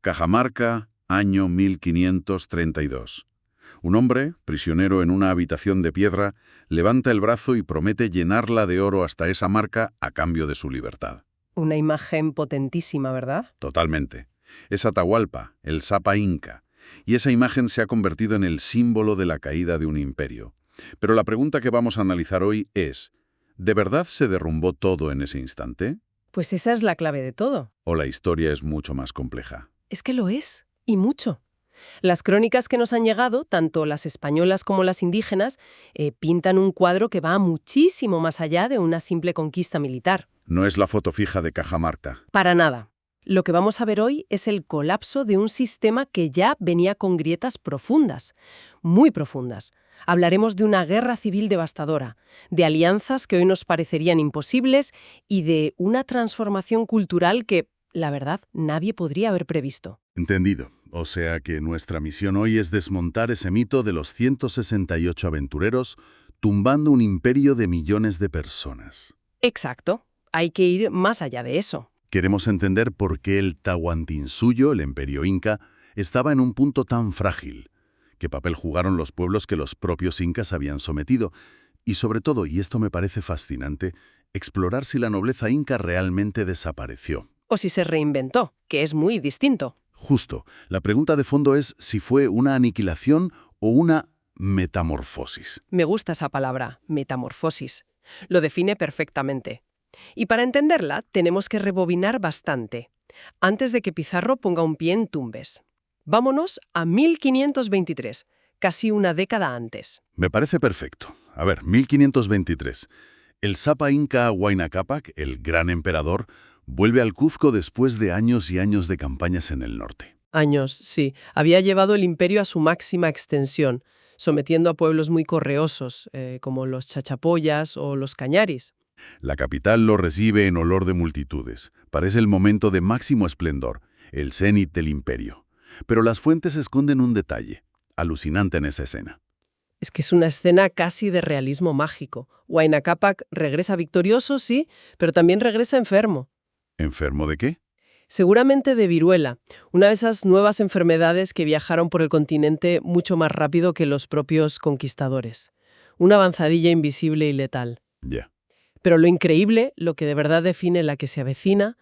Cajamarca, año 1532. Un hombre, prisionero en una habitación de piedra, levanta el brazo y promete llenarla de oro hasta esa marca a cambio de su libertad. Una imagen potentísima, ¿verdad? Totalmente. Es Atahualpa, el Sapa Inca, y esa imagen se ha convertido en el símbolo de la caída de un imperio. Pero la pregunta que vamos a analizar hoy es, ¿de verdad se derrumbó todo en ese instante? Pues esa es la clave de todo. ¿O la historia es mucho más compleja? Es que lo es, y mucho. Las crónicas que nos han llegado, tanto las españolas como las indígenas, pintan un cuadro que va muchísimo más allá de una simple conquista militar. No es la foto fija de Cajamarca. Para nada. Lo que vamos a ver hoy es el colapso de un sistema que ya venía con grietas profundas, muy profundas. Hablaremos de una guerra civil devastadora, de alianzas que hoy nos parecerían imposibles y de una transformación cultural que, la verdad, nadie podría haber previsto. Entendido. O sea que nuestra misión hoy es desmontar ese mito de los 168 aventureros tumbando un imperio de millones de personas. Exacto. Hay que ir más allá de eso. Queremos entender por qué el Tahuantinsuyo, el imperio inca, estaba en un punto tan frágil, qué papel jugaron los pueblos que los propios incas habían sometido, y sobre todo, y esto me parece fascinante, explorar si la nobleza inca realmente desapareció. O si se reinventó, que es muy distinto. Justo, la pregunta de fondo es si fue una aniquilación o una metamorfosis. Me gusta esa palabra, metamorfosis. Lo define perfectamente. Y para entenderla, tenemos que rebobinar bastante, antes de que Pizarro ponga un pie en Tumbes. Vámonos a 1523, casi una década antes. Me parece perfecto. A ver, 1523. El Sapa Inca Huayna Cápac, el gran emperador, vuelve al Cuzco después de años y años de campañas en el norte. Años, sí. Había llevado el imperio a su máxima extensión, sometiendo a pueblos muy correosos, como los chachapoyas o los cañaris. La capital lo recibe en olor de multitudes. Parece el momento de máximo esplendor, el cenit del imperio. Pero las fuentes esconden un detalle, alucinante en esa escena. Es que es una escena casi de realismo mágico. Huayna Cápac regresa victorioso, sí, pero también regresa enfermo. ¿Enfermo de qué? Seguramente de viruela, una de esas nuevas enfermedades que viajaron por el continente mucho más rápido que los propios conquistadores. Una avanzadilla invisible y letal. Ya. Pero lo increíble, lo que de verdad define la que se avecina,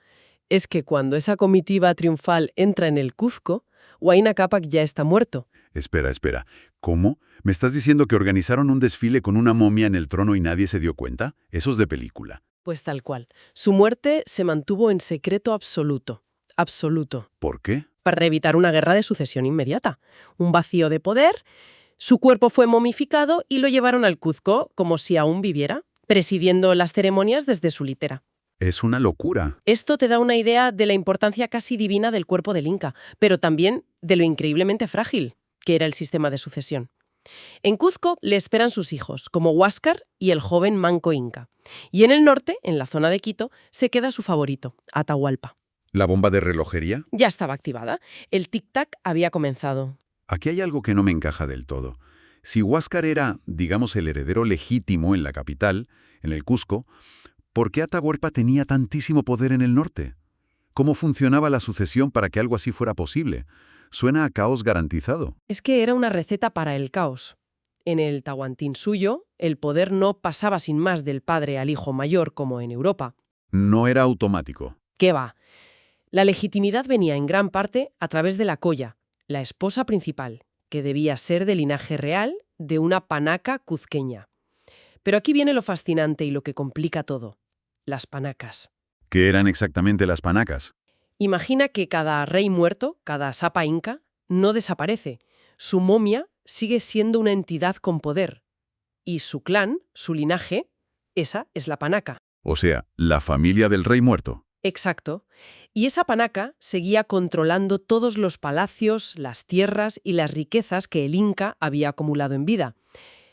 es que cuando esa comitiva triunfal entra en el Cuzco, Huayna Cápac ya está muerto. Espera. ¿Cómo? ¿Me estás diciendo que organizaron un desfile con una momia en el trono y nadie se dio cuenta? Eso es de película. Pues tal cual. Su muerte se mantuvo en secreto absoluto. Absoluto. ¿Por qué? Para evitar una guerra de sucesión inmediata. Un vacío de poder, su cuerpo fue momificado y lo llevaron al Cuzco como si aún viviera, presidiendo las ceremonias desde su litera. Es una locura. Esto te da una idea de la importancia casi divina del cuerpo del Inca, pero también de lo increíblemente frágil que era el sistema de sucesión. En Cuzco le esperan sus hijos, como Huáscar y el joven Manco Inca. Y en el norte, en la zona de Quito, se queda su favorito, Atahualpa. ¿La bomba de relojería? Ya estaba activada. El tic-tac había comenzado. Aquí hay algo que no me encaja del todo. Si Huáscar era, digamos, el heredero legítimo en la capital, en el Cusco, ¿por qué Atahualpa tenía tantísimo poder en el norte? ¿Cómo funcionaba la sucesión para que algo así fuera posible? Suena a caos garantizado. Es que era una receta para el caos. En el Tahuantinsuyo, el poder no pasaba sin más del padre al hijo mayor como en Europa. No era automático. ¿Qué va? La legitimidad venía en gran parte a través de la colla, la esposa principal, que debía ser de linaje real de una panaca cuzqueña. Pero aquí viene lo fascinante y lo que complica todo. Las panacas. ¿Qué eran exactamente las panacas? Imagina que cada rey muerto, cada sapa inca, no desaparece. Su momia sigue siendo una entidad con poder. Y su clan, su linaje, esa es la panaca. O sea, la familia del rey muerto. Exacto. Y esa panaca seguía controlando todos los palacios, las tierras y las riquezas que el Inca había acumulado en vida.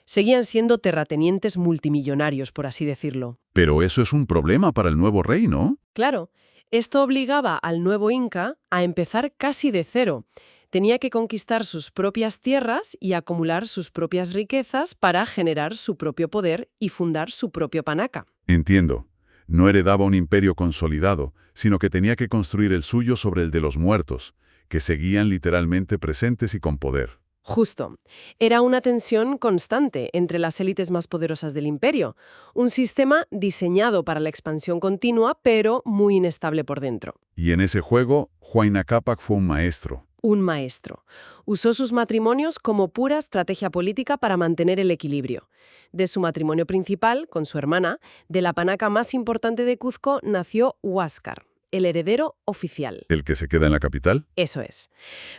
Seguían siendo terratenientes multimillonarios, por así decirlo. Pero eso es un problema para el nuevo rey, ¿no? Claro, esto obligaba al nuevo Inca a empezar casi de cero. Tenía que conquistar sus propias tierras y acumular sus propias riquezas para generar su propio poder y fundar su propio panaca. Entiendo. No heredaba un imperio consolidado, sino que tenía que construir el suyo sobre el de los muertos, que seguían literalmente presentes y con poder. Justo. Era una tensión constante entre las élites más poderosas del imperio, un sistema diseñado para la expansión continua, pero muy inestable por dentro. Y en ese juego, Huayna Cápac fue un maestro. Un maestro. Usó sus matrimonios como pura estrategia política para mantener el equilibrio. De su matrimonio principal, con su hermana, de la panaca más importante de Cuzco, nació Huáscar, el heredero oficial. ¿El que se queda en la capital? Eso es.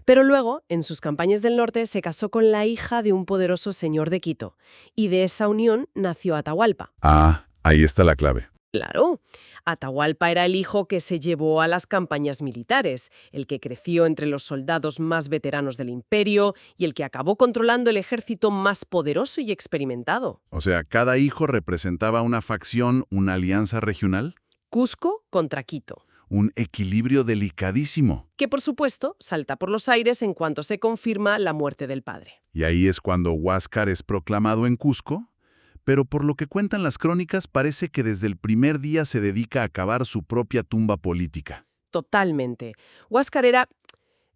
Pero luego, en sus campañas del norte, se casó con la hija de un poderoso señor de Quito, y de esa unión nació Atahualpa. Ah, ahí está la clave. Claro, Atahualpa era el hijo que se llevó a las campañas militares, el que creció entre los soldados más veteranos del imperio y el que acabó controlando el ejército más poderoso y experimentado. O sea, cada hijo representaba una facción, una alianza regional, Cusco contra Quito, un equilibrio delicadísimo. que por supuesto salta por los aires en cuanto se confirma la muerte del padre. Y ahí es cuando Huáscar es proclamado en Cusco, pero por lo que cuentan las crónicas parece que desde el primer día se dedica a cavar su propia tumba política. Totalmente. Huáscar era,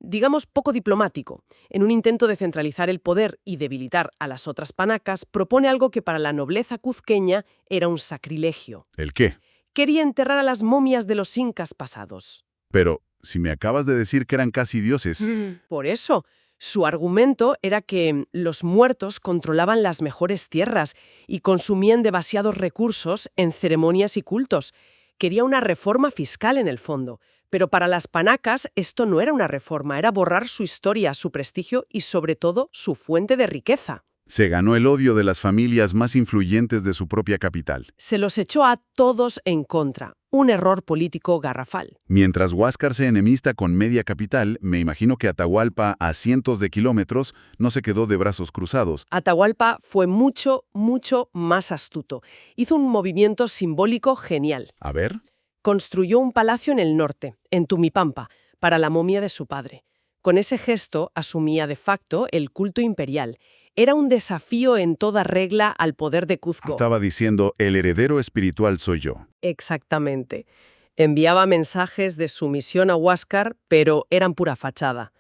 digamos, poco diplomático. En un intento de centralizar el poder y debilitar a las otras panacas, propone algo que para la nobleza cuzqueña era un sacrilegio. ¿El qué? Quería enterrar a las momias de los incas pasados. Pero si me acabas de decir que eran casi dioses, Por eso, su argumento era que los muertos controlaban las mejores tierras y consumían demasiados recursos en ceremonias y cultos. Quería una reforma fiscal en el fondo. Pero para las panacas esto no era una reforma, era borrar su historia, su prestigio y sobre todo su fuente de riqueza. se ganó el odio de las familias más influyentes de su propia capital. Se los echó a todos en contra. Un error político garrafal. Mientras Huáscar se enemista con media capital, me imagino que Atahualpa, a cientos de kilómetros, no se quedó de brazos cruzados. Atahualpa fue mucho, mucho más astuto. Hizo un movimiento simbólico genial. A ver. Construyó un palacio en el norte, en Tumipampa, para la momia de su padre. Con ese gesto asumía de facto el culto imperial. Era un desafío en toda regla al poder de Cuzco. Estaba diciendo, el heredero espiritual soy yo. Exactamente. Enviaba mensajes de sumisión a Huáscar, pero eran pura fachada.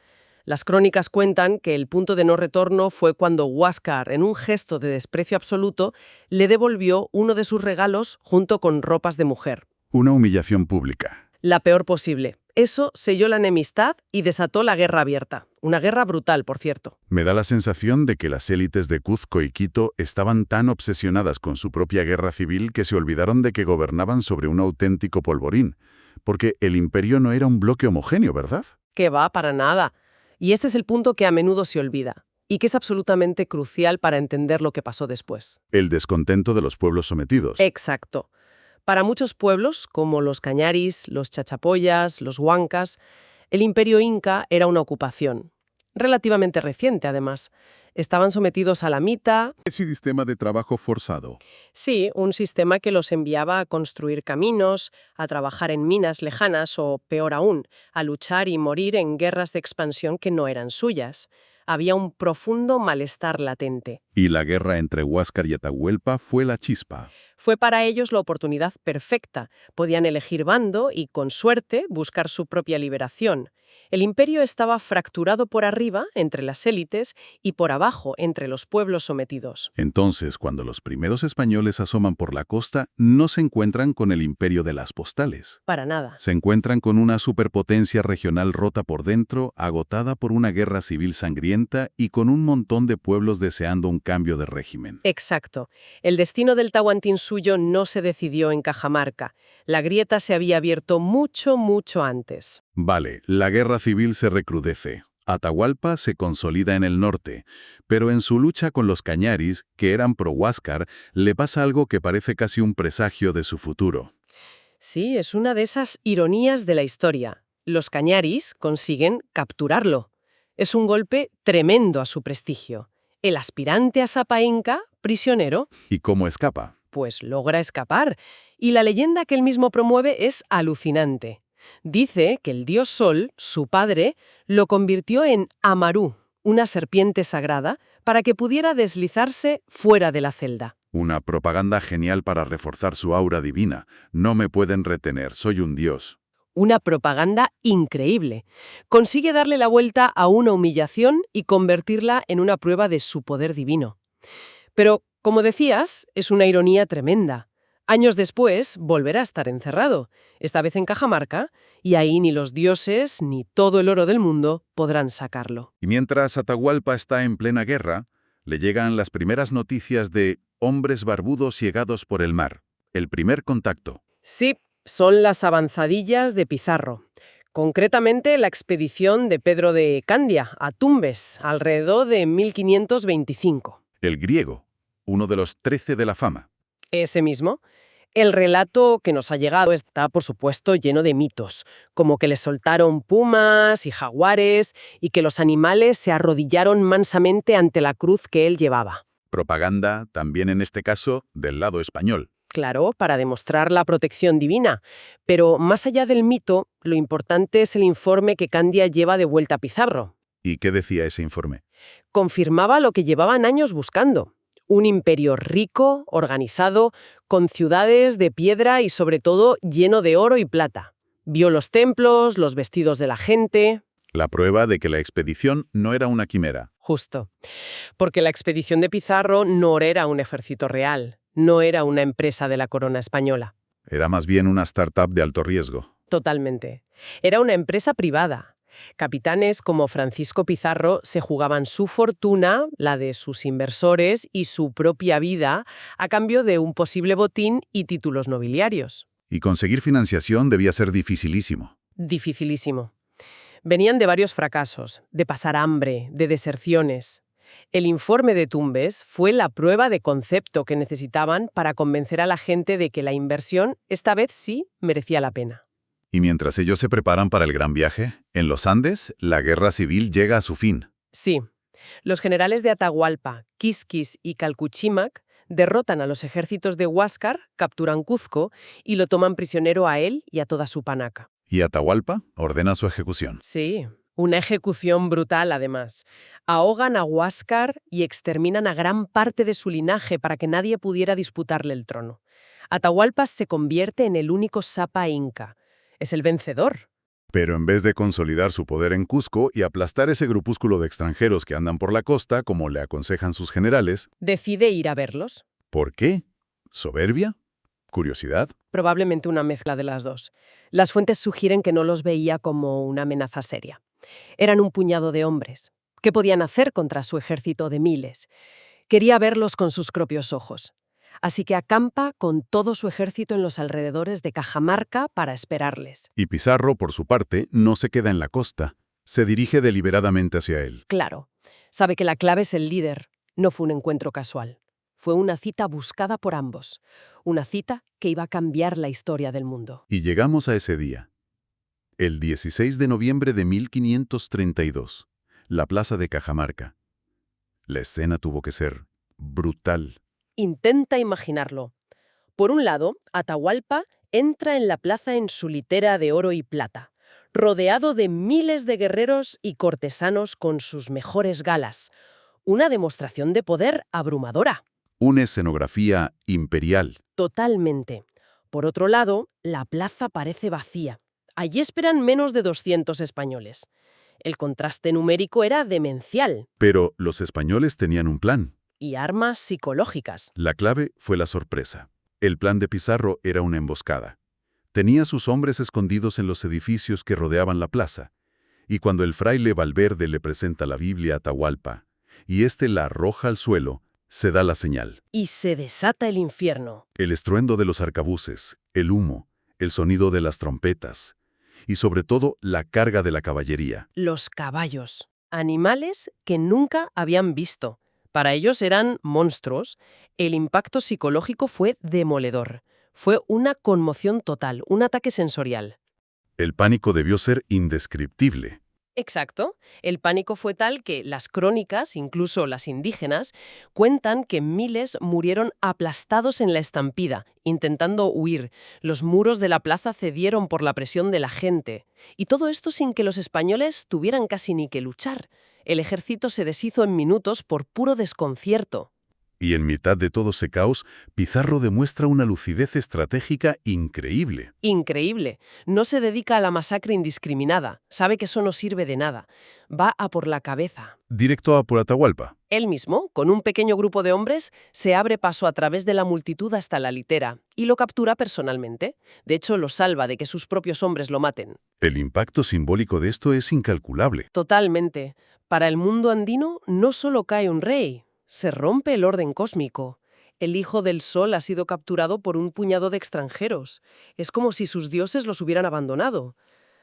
Las crónicas cuentan que el punto de no retorno fue cuando Huáscar, en un gesto de desprecio absoluto, le devolvió uno de sus regalos junto con ropas de mujer. Una humillación pública. La peor posible. Eso selló la enemistad y desató la guerra abierta. Una guerra brutal, por cierto. Me da la sensación de que las élites de Cuzco y Quito estaban tan obsesionadas con su propia guerra civil que se olvidaron de que gobernaban sobre un auténtico polvorín. Porque el imperio no era un bloque homogéneo, ¿verdad? Que va, para nada. Y este es el punto que a menudo se olvida, y que es absolutamente crucial para entender lo que pasó después. El descontento de los pueblos sometidos. Exacto. Para muchos pueblos, como los cañaris, los chachapoyas, los huancas, el imperio inca era una ocupación. Relativamente reciente, además. Estaban sometidos a la mita. Ese sistema de trabajo forzado. Sí, un sistema que los enviaba a construir caminos, a trabajar en minas lejanas o, peor aún, a luchar y morir en guerras de expansión que no eran suyas. Había un profundo malestar latente. Y la guerra entre Huáscar y Atahualpa fue la chispa. Fue para ellos la oportunidad perfecta. Podían elegir bando y, con suerte, buscar su propia liberación. El imperio estaba fracturado por arriba, entre las élites, y por abajo, entre los pueblos sometidos. Entonces, cuando los primeros españoles asoman por la costa, no se encuentran con el imperio de las postales. Para nada. Se encuentran con una superpotencia regional rota por dentro, agotada por una guerra civil sangrienta y con un montón de pueblos deseando un cambio de régimen. Exacto. El destino del Tahuantinsuyo no se decidió en Cajamarca. La grieta se había abierto mucho, mucho antes. Vale, la guerra civil se recrudece. Atahualpa se consolida en el norte, pero en su lucha con los cañaris, que eran pro-Huáscar, le pasa algo que parece casi un presagio de su futuro. Sí, es una de esas ironías de la historia. Los cañaris consiguen capturarlo. Es un golpe tremendo a su prestigio. El aspirante a Sapa Inca, prisionero, ¿Y cómo escapa? pues logra escapar. Y la leyenda que él mismo promueve es alucinante. Dice que el dios Sol, su padre, lo convirtió en Amarú, una serpiente sagrada, para que pudiera deslizarse fuera de la celda. Una propaganda genial para reforzar su aura divina. No me pueden retener, soy un dios. Una propaganda increíble. Consigue darle la vuelta a una humillación y convertirla en una prueba de su poder divino. Pero, como decías, es una ironía tremenda. Años después, volverá a estar encerrado, esta vez en Cajamarca, y ahí ni los dioses ni todo el oro del mundo podrán sacarlo. Y mientras Atahualpa está en plena guerra, le llegan las primeras noticias de hombres barbudos llegados por el mar. El primer contacto. Sí, son las avanzadillas de Pizarro. Concretamente, la expedición de Pedro de Candia a Tumbes, alrededor de 1525. El griego, uno de los 13 de la fama. Ese mismo. El relato que nos ha llegado está, por supuesto, lleno de mitos, como que le soltaron pumas y jaguares y que los animales se arrodillaron mansamente ante la cruz que él llevaba. Propaganda, también en este caso, del lado español. Claro, para demostrar la protección divina. Pero más allá del mito, lo importante es el informe que Candia lleva de vuelta a Pizarro. ¿Y qué decía ese informe? Confirmaba lo que llevaban años buscando. Un imperio rico, organizado, con ciudades de piedra y sobre todo lleno de oro y plata. Vio los templos, los vestidos de la gente. La prueba de que la expedición no era una quimera. Justo. Porque la expedición de Pizarro no era un ejército real, no era una empresa de la corona española. Era más bien una startup de alto riesgo. Totalmente. Era una empresa privada. Capitanes como Francisco Pizarro se jugaban su fortuna, la de sus inversores y su propia vida a cambio de un posible botín y títulos nobiliarios. Y conseguir financiación debía ser dificilísimo. Dificilísimo. Venían de varios fracasos, de pasar hambre, de deserciones. El informe de Tumbes fue la prueba de concepto que necesitaban para convencer a la gente de que la inversión, esta vez sí, merecía la pena. Y mientras ellos se preparan para el gran viaje, en los Andes, la guerra civil llega a su fin. Sí. Los generales de Atahualpa, Quisquis y Calcuchímac derrotan a los ejércitos de Huáscar, capturan Cuzco y lo toman prisionero a él y a toda su panaca. Y Atahualpa ordena su ejecución. Sí, una ejecución brutal además. Ahogan a Huáscar y exterminan a gran parte de su linaje para que nadie pudiera disputarle el trono. Atahualpa se convierte en el único sapa inca. Es el vencedor. Pero en vez de consolidar su poder en Cusco y aplastar ese grupúsculo de extranjeros que andan por la costa, como le aconsejan sus generales, Decide ir a verlos. ¿por qué? ¿Soberbia? ¿Curiosidad? Probablemente una mezcla de las dos. Las fuentes sugieren que no los veía como una amenaza seria. Eran un puñado de hombres. ¿Qué podían hacer contra su ejército de miles? Quería verlos con sus propios ojos. Así que acampa con todo su ejército en los alrededores de Cajamarca para esperarles. Y Pizarro, por su parte, no se queda en la costa. Se dirige deliberadamente hacia él. Claro, sabe que la clave es el líder. No fue un encuentro casual. Fue una cita buscada por ambos. Una cita que iba a cambiar la historia del mundo. Y llegamos a ese día. El 16 de noviembre de 1532. La plaza de Cajamarca. La escena tuvo que ser brutal. Intenta imaginarlo. Por un lado, Atahualpa entra en la plaza en su litera de oro y plata, rodeado de miles de guerreros y cortesanos con sus mejores galas. Una demostración de poder abrumadora. Una escenografía imperial. Totalmente. Por otro lado, la plaza parece vacía. Allí esperan menos de 200 españoles. El contraste numérico era demencial. Pero los españoles tenían un plan. Y armas psicológicas. La clave fue la sorpresa. El plan de Pizarro era una emboscada. Tenía a sus hombres escondidos en los edificios que rodeaban la plaza. Y cuando el fraile Valverde le presenta la Biblia a Atahualpa, y éste la arroja al suelo, se da la señal. Y se desata el infierno. El estruendo de los arcabuces, el humo, el sonido de las trompetas, y sobre todo la carga de la caballería. Los caballos. Animales que nunca habían visto. Para ellos eran monstruos. El impacto psicológico fue demoledor. Fue una conmoción total, un ataque sensorial. El pánico debió ser indescriptible. Exacto. El pánico fue tal que las crónicas, incluso las indígenas, cuentan que miles murieron aplastados en la estampida, intentando huir. Los muros de la plaza cedieron por la presión de la gente. Y todo esto sin que los españoles tuvieran casi ni que luchar. El ejército se deshizo en minutos por puro desconcierto. Y en mitad de todo ese caos, Pizarro demuestra una lucidez estratégica increíble. Increíble. No se dedica a la masacre indiscriminada. Sabe que eso no sirve de nada. Va a por la cabeza. Directo a por Atahualpa. Él mismo, con un pequeño grupo de hombres, se abre paso a través de la multitud hasta la litera y lo captura personalmente. De hecho, lo salva de que sus propios hombres lo maten. El impacto simbólico de esto es incalculable. Totalmente. Para el mundo andino no solo cae un rey, se rompe el orden cósmico. El hijo del sol ha sido capturado por un puñado de extranjeros. Es como si sus dioses los hubieran abandonado.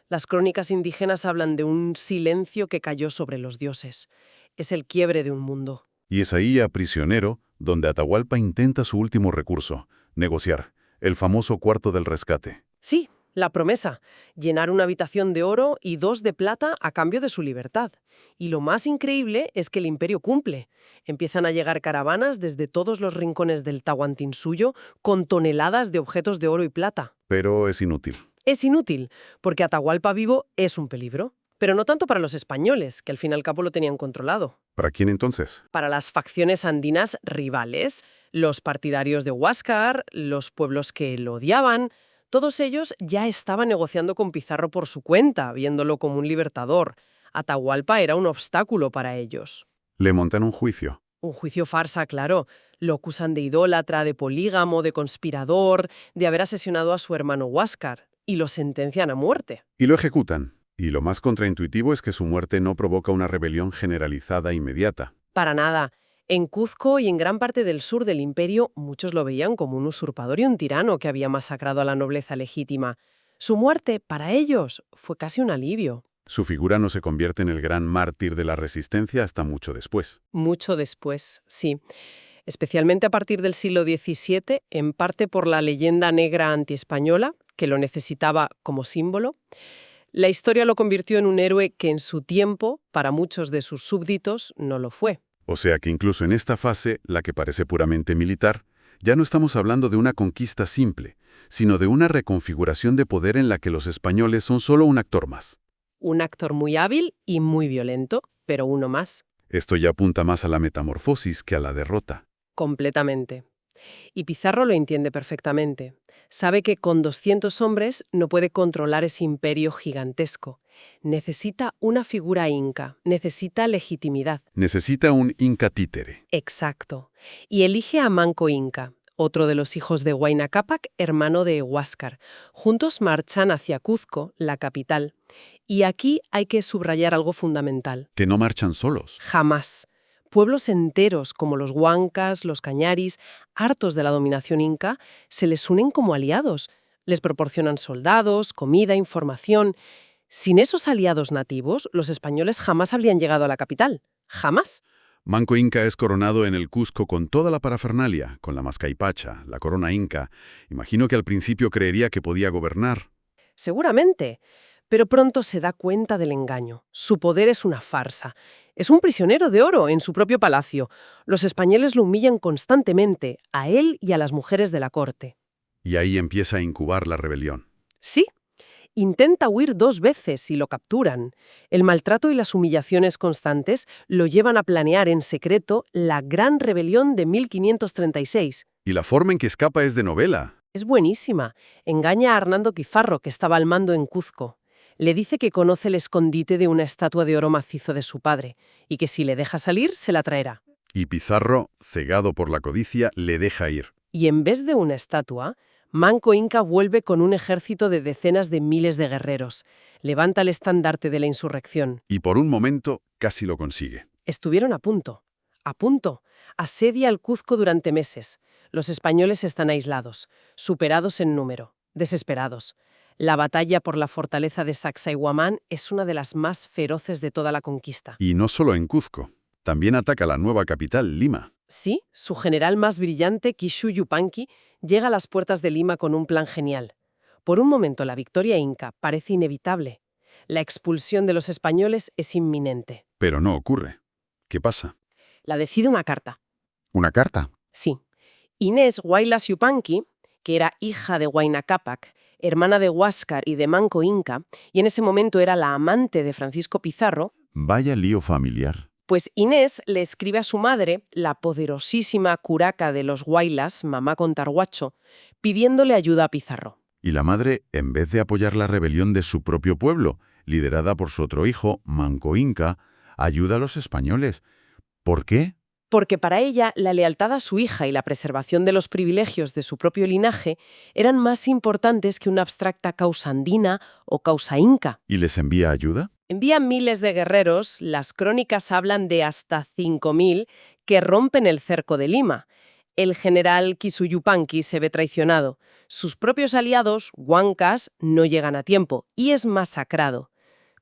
Las crónicas indígenas hablan de un silencio que cayó sobre los dioses. Es el quiebre de un mundo. Y es ahí, a Prisionero, donde Atahualpa intenta su último recurso, negociar, el famoso cuarto del rescate. Sí, la promesa, llenar una habitación de oro y 2 de plata a cambio de su libertad. Y lo más increíble es que el imperio cumple. Empiezan a llegar caravanas desde todos los rincones del Tahuantinsuyo con toneladas de objetos de oro y plata. Pero es inútil. Es inútil, porque Atahualpa vivo es un peligro. Pero no tanto para los españoles, que al fin y al cabo lo tenían controlado. ¿Para quién entonces? Para las facciones andinas rivales, los partidarios de Huáscar, los pueblos que lo odiaban, todos ellos ya estaban negociando con Pizarro por su cuenta, viéndolo como un libertador. Atahualpa era un obstáculo para ellos. Le montan un juicio. Un juicio farsa, claro. Lo acusan de idólatra, de polígamo, de conspirador, de haber asesinado a su hermano Huáscar, y lo sentencian a muerte. Y lo ejecutan. Y lo más contraintuitivo es que su muerte no provoca una rebelión generalizada inmediata. Para nada. En Cuzco y en gran parte del sur del imperio, muchos lo veían como un usurpador y un tirano que había masacrado a la nobleza legítima. Su muerte, para ellos, fue casi un alivio. Su figura no se convierte en el gran mártir de la resistencia hasta mucho después. Mucho después, sí. Especialmente a partir del siglo XVII, en parte por la leyenda negra antiespañola, que lo necesitaba como símbolo. La historia lo convirtió en un héroe que en su tiempo, para muchos de sus súbditos, no lo fue. O sea que incluso en esta fase, la que parece puramente militar, ya no estamos hablando de una conquista simple, sino de una reconfiguración de poder en la que los españoles son solo un actor más. Un actor muy hábil y muy violento, pero uno más. Esto ya apunta más a la metamorfosis que a la derrota. Completamente. Y Pizarro lo entiende perfectamente. Sabe que con 200 hombres no puede controlar ese imperio gigantesco. Necesita una figura inca, necesita legitimidad. Necesita un inca títere. Exacto. Y elige a Manco Inca, otro de los hijos de Huayna Cápac, hermano de Huáscar. Juntos marchan hacia Cuzco, la capital. Y aquí hay que subrayar algo fundamental. Que no marchan solos. Jamás. Pueblos enteros como los huancas, los cañaris, hartos de la dominación inca, se les unen como aliados. Les proporcionan soldados, comida, información. Sin esos aliados nativos, los españoles jamás habrían llegado a la capital. Jamás. Manco Inca es coronado en el Cusco con toda la parafernalia, con la mascaipacha, la corona inca. Imagino que al principio creería que podía gobernar. Seguramente. Pero pronto se da cuenta del engaño. Su poder es una farsa. Es un prisionero de oro en su propio palacio. Los españoles lo humillan constantemente, a él y a las mujeres de la corte. Y ahí empieza a incubar la rebelión. Sí. Intenta huir 2 veces y lo capturan. El maltrato y las humillaciones constantes lo llevan a planear en secreto la Gran Rebelión de 1536. Y la forma en que escapa es de novela. Es buenísima. Engaña a Hernando Pizarro, que estaba al mando en Cuzco. Le dice que conoce el escondite de una estatua de oro macizo de su padre, y que si le deja salir, se la traerá. Y Pizarro, cegado por la codicia, le deja ir. Y en vez de una estatua, Manco Inca vuelve con un ejército de decenas de miles de guerreros. Levanta el estandarte de la insurrección. Y por un momento casi lo consigue. Estuvieron a punto. A punto. Asedia el Cuzco durante meses. Los españoles están aislados, superados en número, desesperados. La batalla por la fortaleza de Sacsayhuamán es una de las más feroces de toda la conquista. Y no solo en Cuzco. También ataca la nueva capital, Lima. Sí, su general más brillante, Kishu Yupanqui, llega a las puertas de Lima con un plan genial. Por un momento la victoria inca parece inevitable. La expulsión de los españoles es inminente. Pero no ocurre. ¿Qué pasa? La decide una carta. ¿Una carta? Sí. Inés Huaylas Yupanqui, que era hija de Huayna Cápac, hermana de Huáscar y de Manco Inca, y en ese momento era la amante de Francisco Pizarro. Vaya lío familiar. Pues Inés le escribe a su madre, la poderosísima curaca de los Huaylas, mamá Contarguacho, pidiéndole ayuda a Pizarro. Y la madre, en vez de apoyar la rebelión de su propio pueblo, liderada por su otro hijo, Manco Inca, ayuda a los españoles. ¿Por qué? Porque para ella la lealtad a su hija y la preservación de los privilegios de su propio linaje eran más importantes que una abstracta causa andina o causa inca. ¿Y les envía ayuda? Envía miles de guerreros, las crónicas hablan de hasta 5.000, que rompen el cerco de Lima. El general Quisuyupanqui se ve traicionado. Sus propios aliados, huancas, no llegan a tiempo y es masacrado.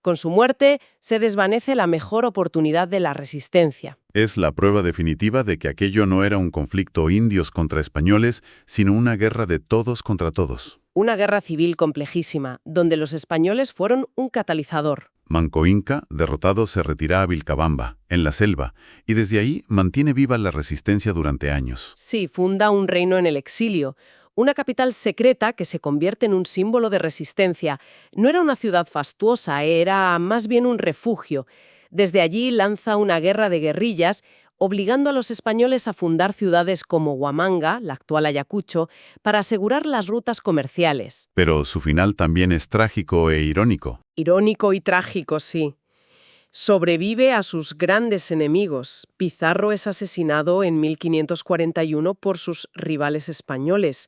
Con su muerte se desvanece la mejor oportunidad de la resistencia. Es la prueba definitiva de que aquello no era un conflicto indios contra españoles, sino una guerra de todos contra todos. Una guerra civil complejísima, donde los españoles fueron un catalizador. Manco Inca, derrotado, se retira a Vilcabamba, en la selva, y desde ahí mantiene viva la resistencia durante años. Sí, funda un reino en el exilio, una capital secreta que se convierte en un símbolo de resistencia. No era una ciudad fastuosa, era más bien un refugio. Desde allí lanza una guerra de guerrillas, obligando a los españoles a fundar ciudades como Huamanga, la actual Ayacucho, para asegurar las rutas comerciales. Pero su final también es trágico e irónico. Irónico y trágico, sí. Sobrevive a sus grandes enemigos. Pizarro es asesinado en 1541 por sus rivales españoles.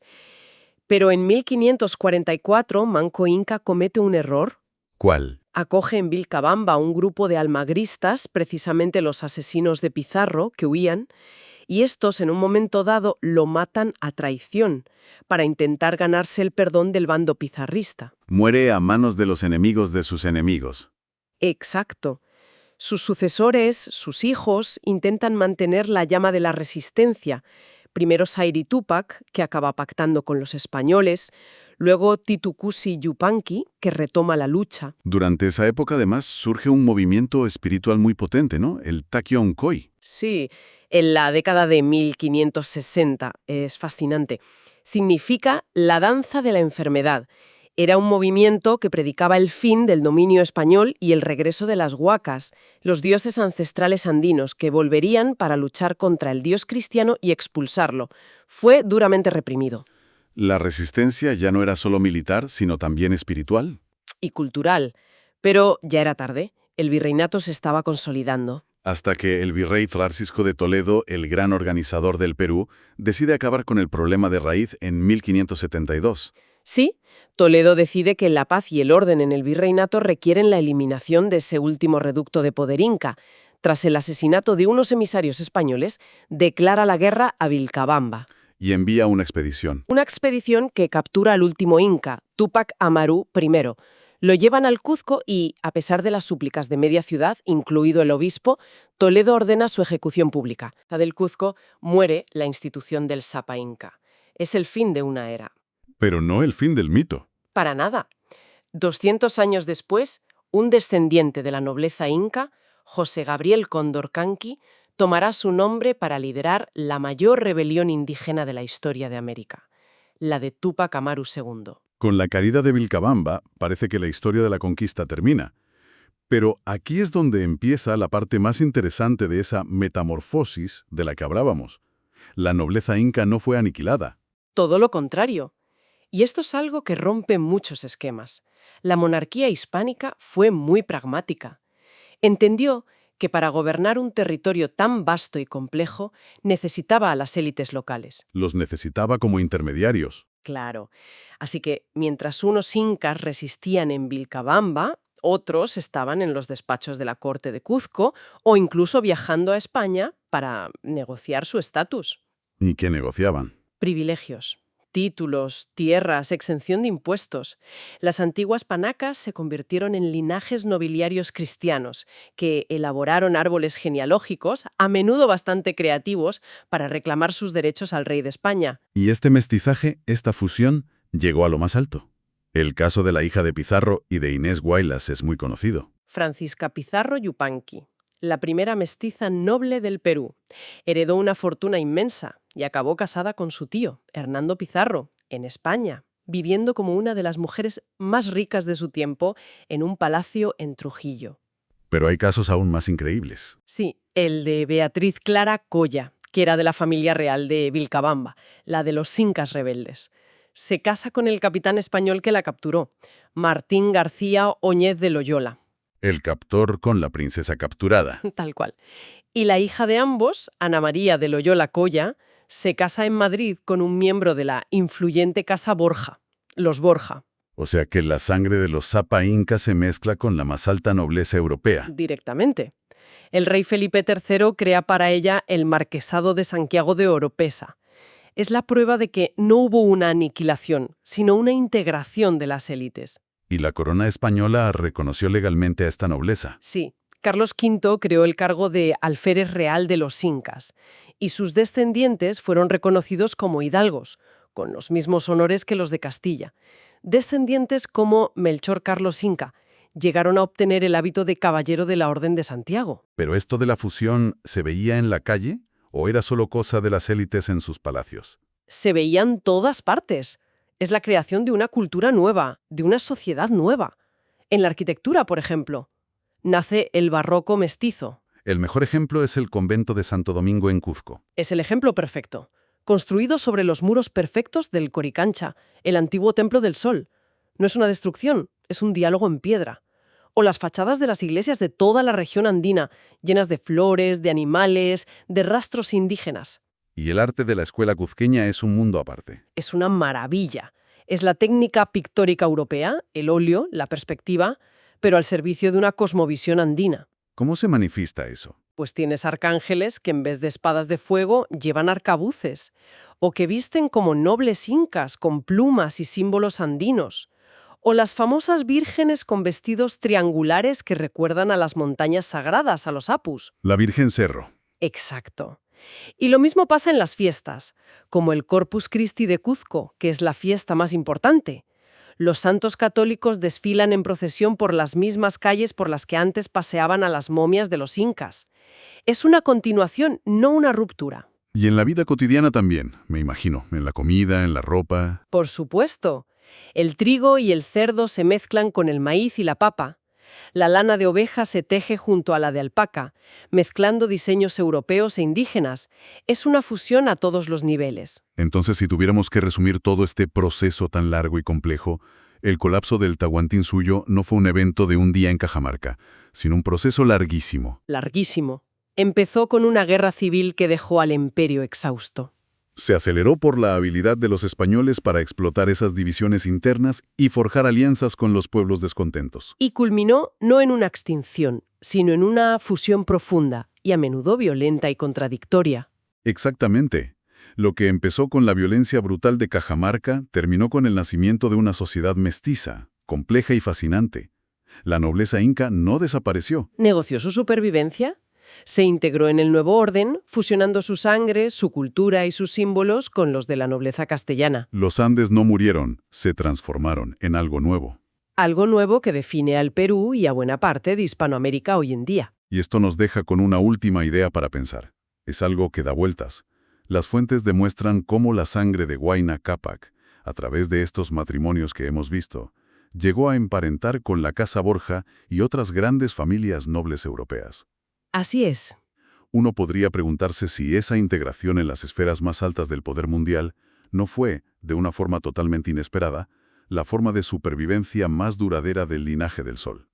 Pero en 1544 Manco Inca comete un error. ¿Cuál? Acoge en Vilcabamba un grupo de almagristas, precisamente los asesinos de Pizarro, que huían, y estos en un momento dado lo matan a traición, para intentar ganarse el perdón del bando pizarrista. Muere a manos de los enemigos de sus enemigos. Exacto. Sus sucesores, sus hijos, intentan mantener la llama de la resistencia. Primero Sayri Túpac, que acaba pactando con los españoles, luego Titu Cusi Yupanqui, que retoma la lucha. Durante esa época, además, surge un movimiento espiritual muy potente, ¿no? El Takion-Koi. Sí, en la década de 1560, es fascinante. Significa la danza de la enfermedad. Era un movimiento que predicaba el fin del dominio español y el regreso de las huacas, los dioses ancestrales andinos que volverían para luchar contra el dios cristiano y expulsarlo. Fue duramente reprimido. La resistencia ya no era solo militar, sino también espiritual. Y cultural. Pero ya era tarde. El virreinato se estaba consolidando. Hasta que el virrey Francisco de Toledo, el gran organizador del Perú, decide acabar con el problema de raíz en 1572. Sí, Toledo decide que la paz y el orden en el virreinato requieren la eliminación de ese último reducto de poder inca. Tras el asesinato de unos emisarios españoles, declara la guerra a Vilcabamba. Y envía una expedición. Una expedición que captura al último inca, Túpac Amaru I. Lo llevan al Cuzco y, a pesar de las súplicas de media ciudad, incluido el obispo, Toledo ordena su ejecución pública. Del Cuzco muere la institución del Sapa Inca. Es el fin de una era. Pero no el fin del mito. Para nada. 200 años después, un descendiente de la nobleza inca, José Gabriel Condorcanqui, tomará su nombre para liderar la mayor rebelión indígena de la historia de América, la de Túpac Amaru II. Con la caída de Vilcabamba, parece que la historia de la conquista termina. Pero aquí es donde empieza la parte más interesante de esa metamorfosis de la que hablábamos. La nobleza inca no fue aniquilada. Todo lo contrario. Y esto es algo que rompe muchos esquemas. La monarquía hispánica fue muy pragmática. Entendió que para gobernar un territorio tan vasto y complejo necesitaba a las élites locales. Los necesitaba como intermediarios. Claro. Así que mientras unos incas resistían en Vilcabamba, otros estaban en los despachos de la corte de Cuzco o incluso viajando a España para negociar su estatus. ¿Y qué negociaban? Privilegios. Títulos, tierras, exención de impuestos. Las antiguas panacas se convirtieron en linajes nobiliarios cristianos que elaboraron árboles genealógicos, a menudo bastante creativos, para reclamar sus derechos al rey de España. Y este mestizaje, esta fusión, llegó a lo más alto. El caso de la hija de Pizarro y de Inés Huaylas es muy conocido. Francisca Pizarro Yupanqui, la primera mestiza noble del Perú. Heredó una fortuna inmensa y acabó casada con su tío, Hernando Pizarro, en España, viviendo como una de las mujeres más ricas de su tiempo en un palacio en Trujillo. Pero hay casos aún más increíbles. Sí, El de Beatriz Clara Colla, que era de la familia real de Vilcabamba, la de los incas rebeldes. Se casa con el capitán español que la capturó, Martín García Oñez de Loyola. El captor con la princesa capturada. Tal cual. Y la hija de ambos, Ana María de Loyola Colla, se casa en Madrid con un miembro de la influyente casa Borja, los Borja, O sea que la sangre de los Zapa incas se mezcla con la más alta nobleza europea. directamente. El rey Felipe III crea para ella el Marquesado de Santiago de Oropesa. Es la prueba de que no hubo una aniquilación, sino una integración de las élites. Y la corona española reconoció legalmente a esta nobleza. Sí, Carlos V creó el cargo de alférez real de los incas, y sus descendientes fueron reconocidos como hidalgos, con los mismos honores que los de Castilla. Descendientes como Melchor Carlos Inca llegaron a obtener el hábito de caballero de la Orden de Santiago. ¿Pero esto de la fusión se veía en la calle o era solo cosa de las élites en sus palacios? Se veía en todas partes. Es la creación de una cultura nueva, de una sociedad nueva. En la arquitectura, por ejemplo, nace el barroco mestizo. El mejor ejemplo es el convento de Santo Domingo en Cuzco. Es el ejemplo perfecto. Construido sobre los muros perfectos del Coricancha, el antiguo Templo del Sol. No es una destrucción, es un diálogo en piedra. O las fachadas de las iglesias de toda la región andina, llenas de flores, de animales, de rastros indígenas. Y el arte de la escuela cuzqueña es un mundo aparte. Es una maravilla. Es la técnica pictórica europea, el óleo, la perspectiva, pero al servicio de una cosmovisión andina. ¿Cómo se manifiesta eso? Pues tienes arcángeles que en vez de espadas de fuego llevan arcabuces, o que visten como nobles incas con plumas y símbolos andinos, o las famosas vírgenes con vestidos triangulares que recuerdan a las montañas sagradas, a los apus. La Virgen Cerro. Exacto. Y lo mismo pasa en las fiestas, como el Corpus Christi de Cuzco, que es la fiesta más importante. Los santos católicos desfilan en procesión por las mismas calles por las que antes paseaban a las momias de los incas. Es una continuación, no una ruptura. Y en la vida cotidiana también, me imagino, en la comida, en la ropa. Por supuesto. El trigo y el cerdo se mezclan con el maíz y la papa. La lana de oveja se teje junto a la de alpaca, mezclando diseños europeos e indígenas. Es una fusión a todos los niveles. Entonces, si tuviéramos que resumir todo este proceso tan largo y complejo, el colapso del Tahuantinsuyo no fue un evento de un día en Cajamarca, sino un proceso larguísimo. Larguísimo. Empezó con una guerra civil que dejó al imperio exhausto. Se aceleró por la habilidad de los españoles para explotar esas divisiones internas y forjar alianzas con los pueblos descontentos. Y culminó no en una extinción, sino en una fusión profunda y a menudo violenta y contradictoria. Exactamente. Lo que empezó con la violencia brutal de Cajamarca terminó con el nacimiento de una sociedad mestiza, compleja y fascinante. La nobleza inca no desapareció. ¿Negoció su supervivencia? Se integró en el nuevo orden, fusionando su sangre, su cultura y sus símbolos con los de la nobleza castellana. Los Andes no murieron, se transformaron en algo nuevo. Algo nuevo que define al Perú y a buena parte de Hispanoamérica hoy en día. Y esto nos deja con una última idea para pensar. Es algo que da vueltas. Las fuentes demuestran cómo la sangre de Huayna Cápac, a través de estos matrimonios que hemos visto, llegó a emparentar con la Casa Borja y otras grandes familias nobles europeas. Así es. Uno podría preguntarse si esa integración en las esferas más altas del poder mundial no fue, de una forma totalmente inesperada, la forma de supervivencia más duradera del linaje del Sol.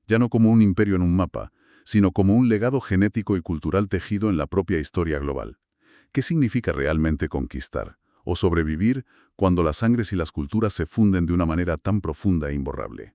Ya no como un imperio en un mapa, sino como un legado genético y cultural tejido en la propia historia global. ¿Qué significa realmente conquistar o sobrevivir cuando las sangres y las culturas se funden de una manera tan profunda e imborrable?